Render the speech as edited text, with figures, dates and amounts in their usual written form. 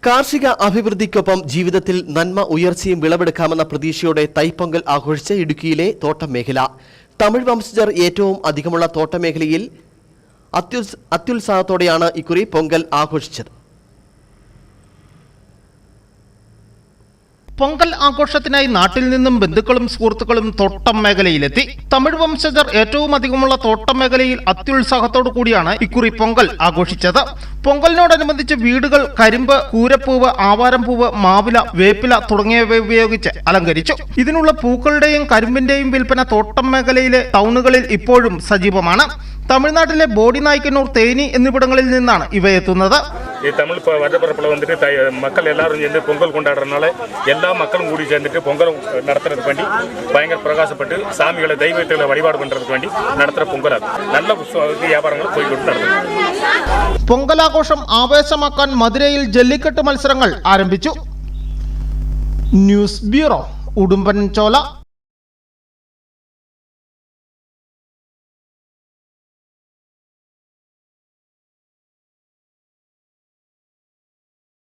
കാർഷിക അഭിവൃദ്ധിക്കൊപ്പം ജീവിതത്തിൽ നന്മ ഉയർച്ചയും വിളവെടുക്കാമെന്ന പ്രതീക്ഷയോടെ തൈപ്പൊങ്കൽ ആഘോഷിച്ച ഇടുക്കിയിലെ തോട്ടം മേഖല. തമിഴ് വംശജർ ഏറ്റവും അധികമുള്ള തോട്ടമേഖലയിൽ അത്യുത്സാഹത്തോടെയാണ് ഇക്കുറി പൊങ്കൽ ആഘോഷിച്ചത്. പൊങ്കൽ ആഘോഷത്തിനായി നാട്ടിൽ നിന്നും ബന്ധുക്കളും സുഹൃത്തുക്കളും തോട്ടം മേഖലയിലെത്തി. തമിഴ് വംശജർ ഏറ്റവും അധികമുള്ള തോട്ടം മേഖലയിൽ അത്യുത്സാഹത്തോടു കൂടിയാണ് ഇക്കുറി പൊങ്കൽ ആഘോഷിച്ചത്. പൊങ്കലിനോടനുബന്ധിച്ച് വീടുകൾ കരിമ്പ്, കൂരപ്പൂവ്, ആവാരം പൂവ്, മാവില, വേപ്പില തുടങ്ങിയവ ഉപയോഗിച്ച് അലങ്കരിച്ചു. ഇതിനുള്ള പൂക്കളുടെയും കരിമ്പിന്റെയും വിൽപ്പന തോട്ടം മേഖലയിലെ ടൗണുകളിൽ ഇപ്പോഴും സജീവമാണ്. തമിഴ്നാട്ടിലെ ബോഡിനായ്ക്കന്നൂർ, തേനി എന്നിവിടങ്ങളിൽ നിന്നാണ് ഇവ എത്തുന്നത്. ഈ തമിഴ് വരപ്പറപ്പിൽ വന്നിട്ട് மக்கள் எல்லாரும் சேர்ந்து பொங்கல் கொண்டாடுறதுனால எல்லா மக்களும் கூடி சேர்ந்துட்டு பொங்கல் நடத்துறதுக்கு வேண்டி பயங்கர பிரகாசப்பட்டு சாமிகளை தெய்வங்களை வழிபாடு பண்றதுக்கு വേണ്ടി നടത്തുന്ന പൊങ്കലാണ്. നല്ല വ്യാപാരങ്ങൾ പോയിക്കൊണ്ട് നടത്തുന്നു. പൊങ്കലാഘോഷം ആവേശമാക്കാൻ മധുരയിൽ ജല്ലിക്കെട്ട് മത്സരങ്ങൾ ആരംഭിച്ചു. News bureau, Udumbanchola.